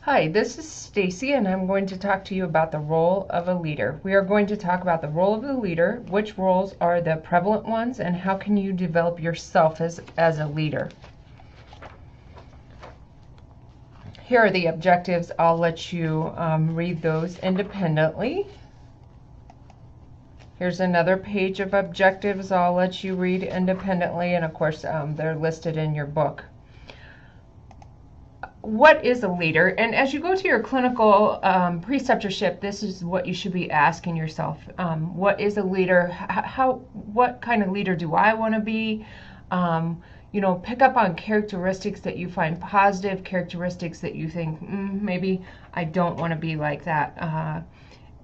Hi, this is Stacy, and I'm going to talk to you about the role of a leader. We are going to talk about the role of the leader, which roles are the prevalent ones, and how can you develop yourself as a leader. Here are the objectives. I'll let you read those independently. Here's another page of objectives I'll let you read independently, and of course they're listed in your book. What is a leader? And as you go to your clinical preceptorship, this is what you should be asking yourself. What is a leader? What kind of leader do I want to be? Pick up on characteristics that you find positive, characteristics that you think, maybe I don't want to be like that.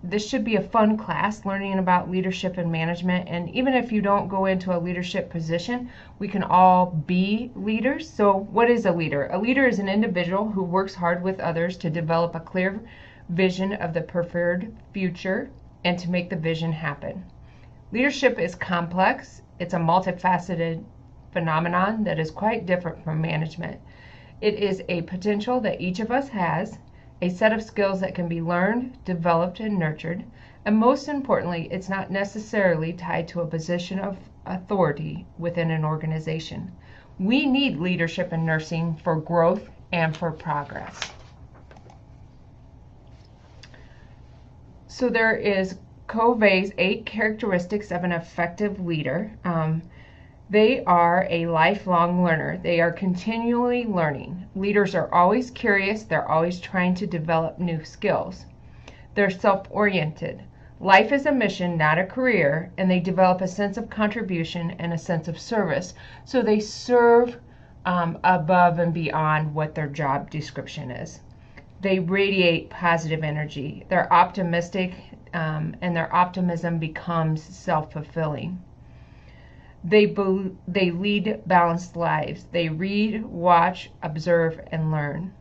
This should be a fun class, learning about leadership and management. And even if you don't go into a leadership position, we can all be leaders. So what is a leader? A leader is an individual who works hard with others to develop a clear vision of the preferred future and to make the vision happen. Leadership is complex. It's a multifaceted phenomenon that is quite different from management. It is a potential that each of us has, a set of skills that can be learned, developed, and nurtured, and most importantly, it's not necessarily tied to a position of authority within an organization. We need leadership in nursing for growth and for progress. So there is Covey's 8 characteristics of an effective leader. They are a lifelong learner. They are continually learning. Leaders are always curious. They're always trying to develop new skills. They're self-oriented. Life is a mission, not a career, and they develop a sense of contribution and a sense of service. So they serve above and beyond what their job description is. They radiate positive energy. They're optimistic, and their optimism becomes self-fulfilling. They lead balanced lives. They read, watch, observe, and learn.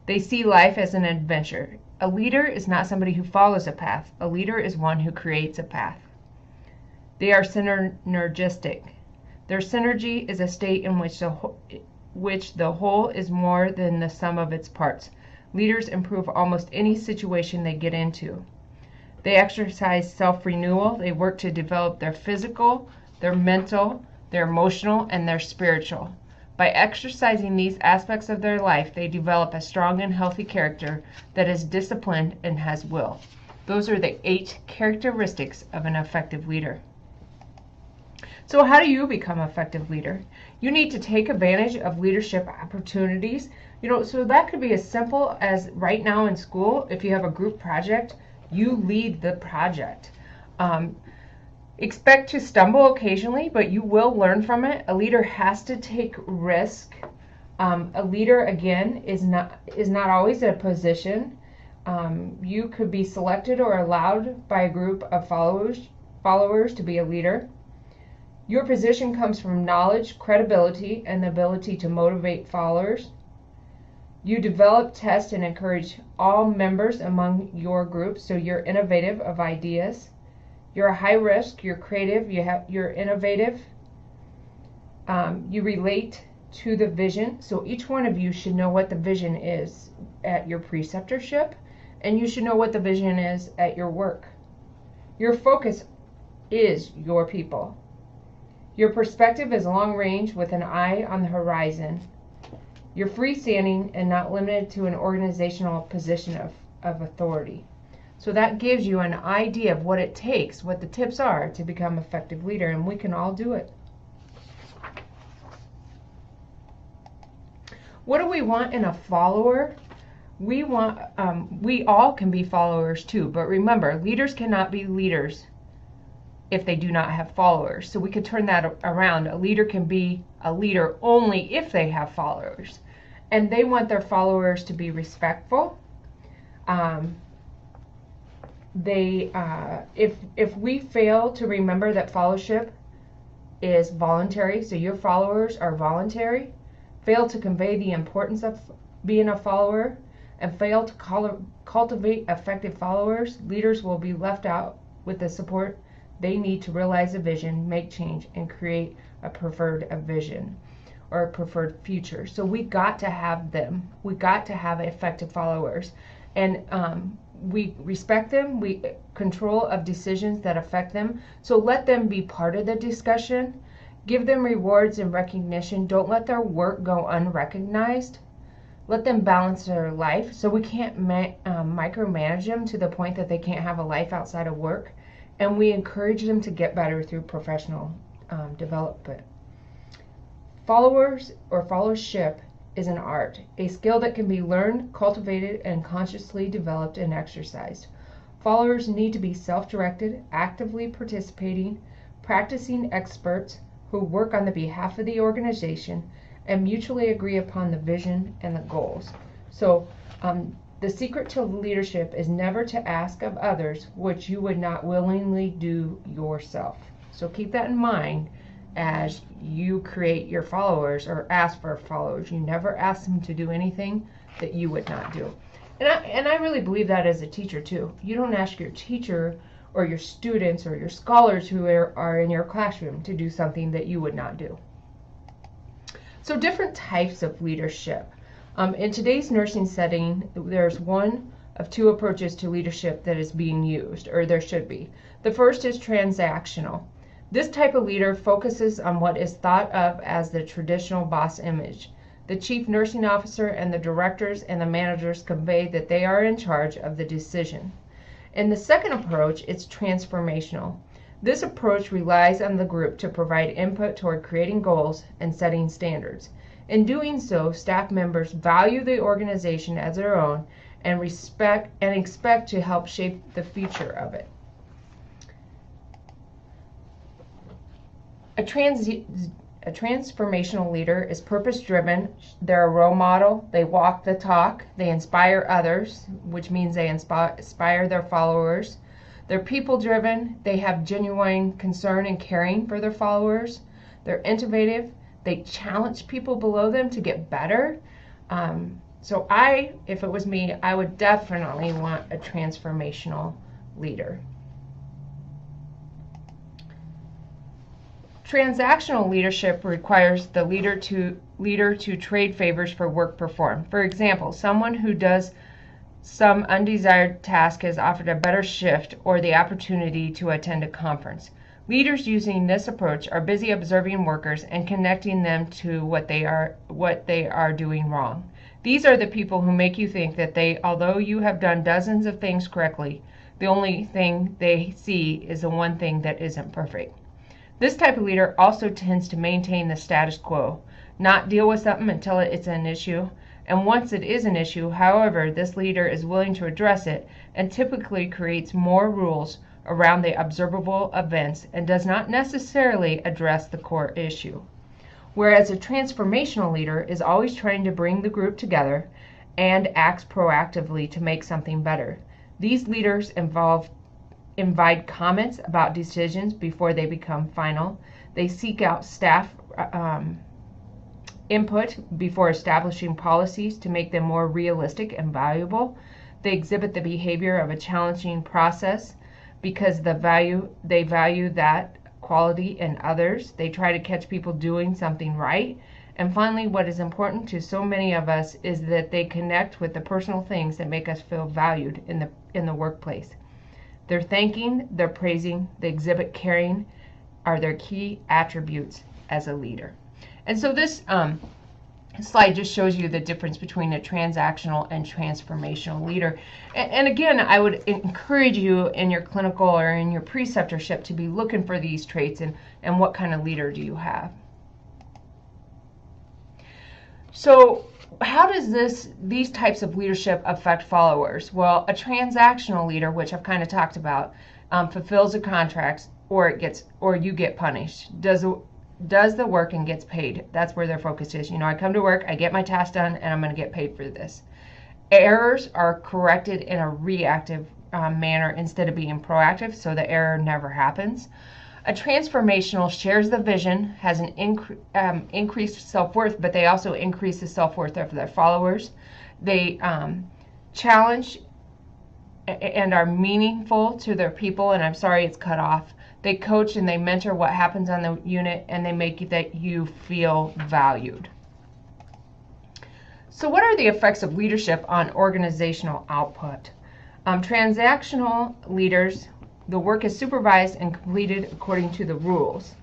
They see life as an adventure. A leader is not somebody who follows a path. A leader is one who creates a path. They are synergistic. Their synergy is a state in which the whole is more than the sum of its parts. Leaders improve almost any situation they get into. They exercise self-renewal. They work to develop their physical, their mental, their emotional, and their spiritual. By exercising these aspects of their life, they develop a strong and healthy character that is disciplined and has will. Those are the 8 characteristics of an effective leader. So how do you become an effective leader? You need to take advantage of leadership opportunities. So that could be as simple as right now in school, if you have a group project, you lead the project. Expect to stumble occasionally, but you will learn from it. A leader has to take risk. A leader, again, is not always a position. You could be selected or allowed by a group of followers to be a leader. Your position comes from knowledge, credibility, and the ability to motivate followers. You develop, test, and encourage all members among your group, so you're innovative of ideas. You're a high risk, you're creative, you're innovative. You relate to the vision. So each one of you should know what the vision is at your preceptorship, and you should know what the vision is at your work. Your focus is your people. Your perspective is long range with an eye on the horizon. You're freestanding and not limited to an organizational position of authority. So that gives you an idea of what it takes, what the tips are to become an effective leader, and we can all do it. What do we want in a follower? We all can be followers too, but remember, leaders cannot be leaders if they do not have followers. So we could turn that around. A leader can be a leader only if they have followers, and they want their followers to be respectful. If we fail to remember that fellowship is voluntary, so your followers are voluntary, fail to convey the importance of being a follower, and fail to cultivate effective followers, leaders will be left out with the support they need to realize a vision, make change, and create a preferred vision. or a preferred future. So we got to have them. We got to have effective followers. And we respect them. We control of decisions that affect them. So let them be part of the discussion. Give them rewards and recognition. Don't let their work go unrecognized. Let them balance their life. So we can't micromanage them to the point that they can't have a life outside of work. And we encourage them to get better through professional development. Followers or followership is an art, a skill that can be learned, cultivated, and consciously developed and exercised. Followers need to be self-directed, actively participating, practicing experts who work on the behalf of the organization and mutually agree upon the vision and the goals. So the secret to leadership is never to ask of others what you would not willingly do yourself. So keep that in mind as you create your followers or ask for followers. You never ask them to do anything that you would not do. And I really believe that as a teacher too. You don't ask your teacher or your students or your scholars who are in your classroom to do something that you would not do. So different types of leadership. In today's nursing setting, there's one of two approaches to leadership that is being used, or there should be. The first is transactional. This type of leader focuses on what is thought of as the traditional boss image. The chief nursing officer and the directors and the managers convey that they are in charge of the decision. In the second approach, it's transformational. This approach relies on the group to provide input toward creating goals and setting standards. In doing so, staff members value the organization as their own and expect to help shape the future of it. A transformational leader is purpose-driven. They're a role model. They walk the talk. They inspire others, which means they inspire their followers. They're people-driven. They have genuine concern and caring for their followers. They're innovative. They challenge people below them to get better. So if it was me, I would definitely want a transformational leader. Transactional leadership requires the leader to trade favors for work performed. For example, someone who does some undesired task is offered a better shift or the opportunity to attend a conference. Leaders using this approach are busy observing workers and connecting them to what they are doing wrong. These are the people who make you think that although you have done dozens of things correctly, the only thing they see is the one thing that isn't perfect. This type of leader also tends to maintain the status quo, not deal with something until it's an issue. And once it is an issue, however, this leader is willing to address it and typically creates more rules around the observable events and does not necessarily address the core issue. Whereas a transformational leader is always trying to bring the group together and acts proactively to make something better. These leaders invite comments about decisions before they become final. They seek out staff input before establishing policies to make them more realistic and valuable. They exhibit the behavior of a challenging process because they value that quality in others. They try to catch people doing something right. And finally, what is important to so many of us is that they connect with the personal things that make us feel valued in the workplace. Their thanking, their praising, they exhibit caring are their key attributes as a leader. And so this slide just shows you the difference between a transactional and transformational leader. And again, I would encourage you in your clinical or in your preceptorship to be looking for these traits and what kind of leader do you have. So how does these types of leadership affect followers? Well, a transactional leader, which I've kind of talked about, fulfills a contract or you get punished. Does the work and gets paid. That's where their focus is. I come to work, I get my task done, and I'm going to get paid for this. Errors are corrected in a reactive manner instead of being proactive, so the error never happens. A transformational shares the vision, has an increased self-worth, but they also increase the self-worth of their followers. They challenge and are meaningful to their people, and I'm sorry it's cut off. They coach and they mentor what happens on the unit, and they make that you feel valued. So what are the effects of leadership on organizational output? Transactional leaders, the work is supervised and completed according to the rules.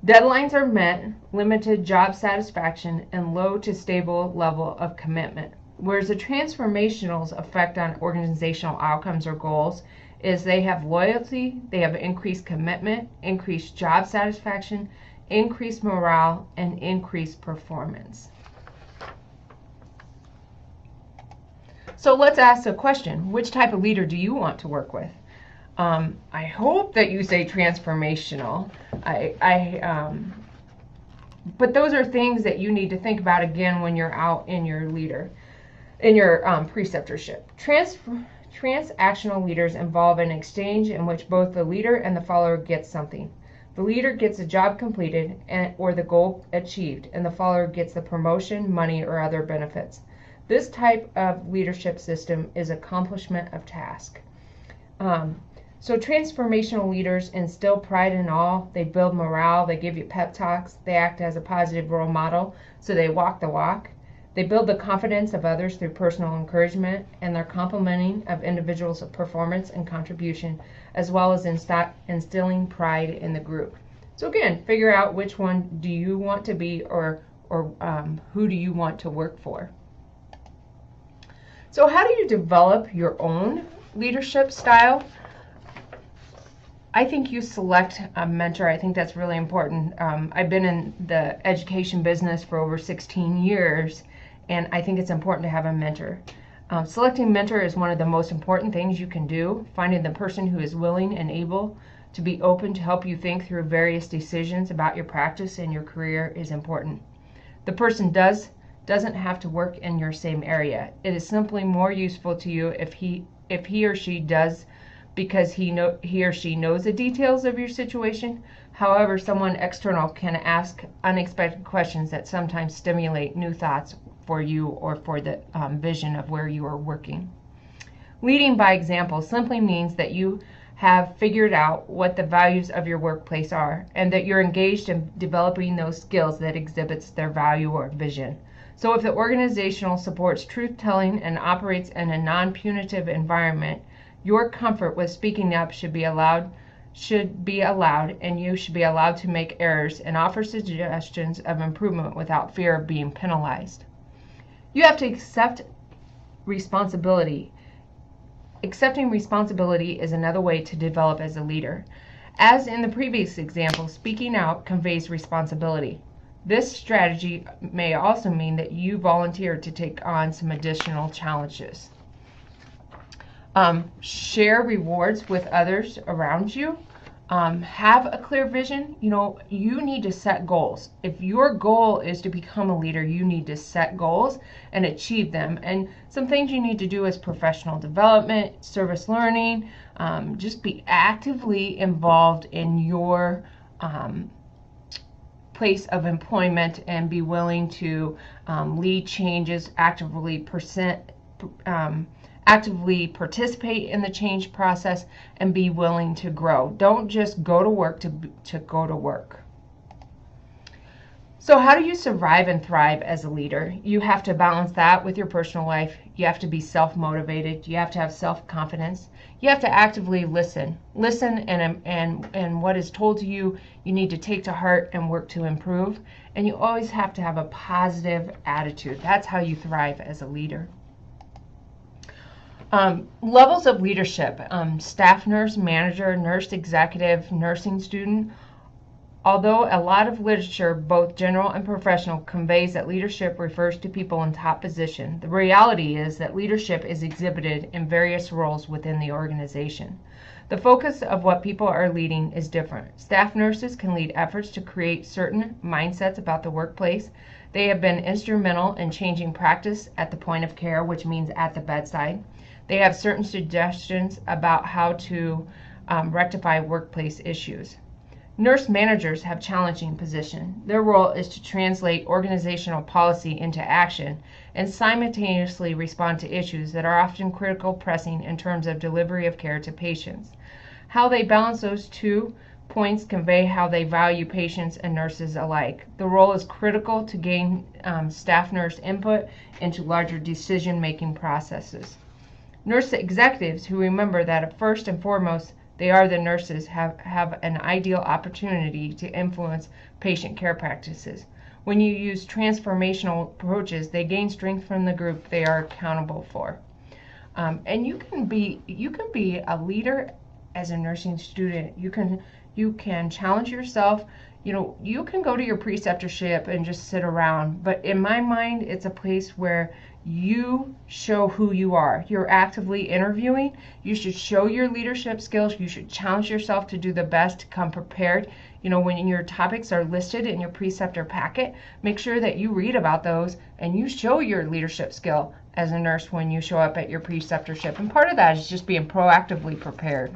Deadlines are met, limited job satisfaction, and low to stable level of commitment. Whereas the transformational's effect on organizational outcomes or goals is they have loyalty, they have increased commitment, increased job satisfaction, increased morale, and increased performance. So let's ask a question. Which type of leader do you want to work with? I hope that you say transformational. But those are things that you need to think about again when you're out in your preceptorship. Transactional leaders involve an exchange in which both the leader and the follower get something. The leader gets a job completed or the goal achieved, and the follower gets the promotion, money, or other benefits. This type of leadership system is accomplishment of task. So transformational leaders instill pride in all. They build morale. They give you pep talks. They act as a positive role model, so they walk the walk. They build the confidence of others through personal encouragement and their complimenting of individuals' performance and contribution, as well as instilling pride in the group. So again, figure out which one do you want to be, or who do you want to work for. So how do you develop your own leadership style? I think you select a mentor. I think that's really important. I've been in the education business for over 16 years, and I think it's important to have a mentor. Selecting a mentor is one of the most important things you can do. Finding the person who is willing and able to be open to help you think through various decisions about your practice and your career is important. The person doesn't have to work in your same area. It is simply more useful to you if he or she does, because he or she knows the details of your situation. However, someone external can ask unexpected questions that sometimes stimulate new thoughts for you or for the vision of where you are working. Leading by example simply means that you have figured out what the values of your workplace are, and that you're engaged in developing those skills that exhibits their value or vision. So if the organizational supports truth-telling and operates in a non-punitive environment, your comfort with speaking up should be allowed, and you should be allowed to make errors and offer suggestions of improvement without fear of being penalized. You have to accept responsibility. Accepting responsibility is another way to develop as a leader. As in the previous example, speaking out conveys responsibility. This strategy may also mean that you volunteer to take on some additional challenges. Share rewards with others around you. Have a clear vision. You need to set goals. If your goal is to become a leader, you need to set goals and achieve them. And some things you need to do is professional development, service learning, just be actively involved in your place of employment and be willing to lead changes, actively participate in the change process, and be willing to grow. Don't just go to work to go to work. So how do you survive and thrive as a leader? You have to balance that with your personal life. You have to be self-motivated. You have to have self-confidence. You have to actively listen. Listen, and what is told to you, you need to take to heart and work to improve. And you always have to have a positive attitude. That's how you thrive as a leader. Levels of leadership: staff nurse, manager, nurse executive, nursing student. Although a lot of literature, both general and professional, conveys that leadership refers to people in top position, the reality is that leadership is exhibited in various roles within the organization. The focus of what people are leading is different. Staff nurses can lead efforts to create certain mindsets about the workplace. They have been instrumental in changing practice at the point of care, which means at the bedside. They have certain suggestions about how to rectify workplace issues. Nurse managers have challenging position. Their role is to translate organizational policy into action and simultaneously respond to issues that are often critical, pressing in terms of delivery of care to patients. How they balance those two points convey how they value patients and nurses alike. The role is critical to gain staff nurse input into larger decision-making processes. Nurse executives who remember that first and foremost they are the nurses have an ideal opportunity to influence patient care practices. When you use transformational approaches, they gain strength from the group they are accountable for. And you can be a leader as a nursing student. You can challenge yourself. You can go to your preceptorship and just sit around, but in my mind, it's a place where you show who you are. You're actively interviewing. You should show your leadership skills. You should challenge yourself to do the best, to come prepared. When your topics are listed in your preceptor packet, make sure that you read about those and you show your leadership skill as a nurse when you show up at your preceptorship. And part of that is just being proactively prepared.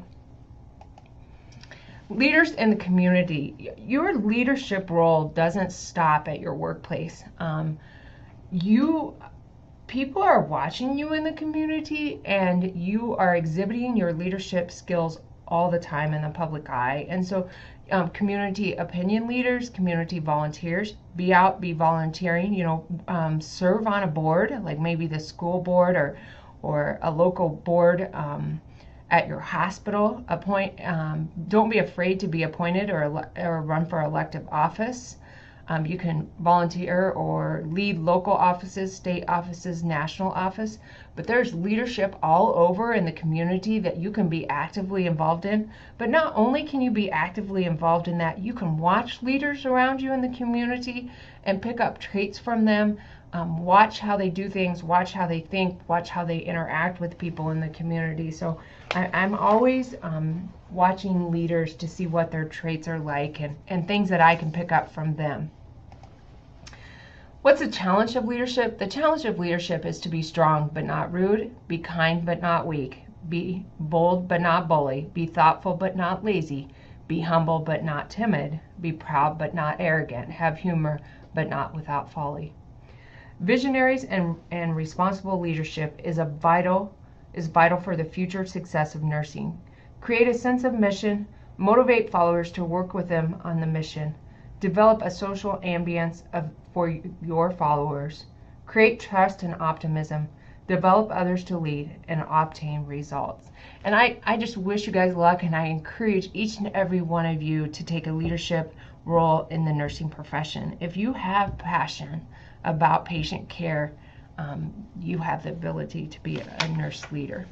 Leaders in the community. Your leadership role doesn't stop at your workplace. People are watching you in the community, and you are exhibiting your leadership skills all the time in the public eye. And so community opinion leaders, community volunteers, be out, be volunteering, serve on a board, like maybe the school board or a local board at your hospital. Don't be afraid to be appointed or run for elective office. You can volunteer or lead local offices, state offices, national office, but there's leadership all over in the community that you can be actively involved in. But not only can you be actively involved in that, you can watch leaders around you in the community and pick up traits from them. Watch how they do things, watch how they think, watch how they interact with people in the community. So I'm always watching leaders to see what their traits are like and things that I can pick up from them. What's the challenge of leadership? The challenge of leadership is to be strong but not rude, be kind but not weak, be bold but not bully, be thoughtful but not lazy, be humble but not timid, be proud but not arrogant, have humor but not without folly. Visionaries and responsible leadership is vital for the future success of nursing. Create a sense of mission, motivate followers to work with them on the mission. Develop a social ambience for your followers. Create trust and optimism. Develop others to lead and obtain results. And I just wish you guys luck, and I encourage each and every one of you to take a leadership role in the nursing profession. If you have passion about patient care, you have the ability to be a nurse leader.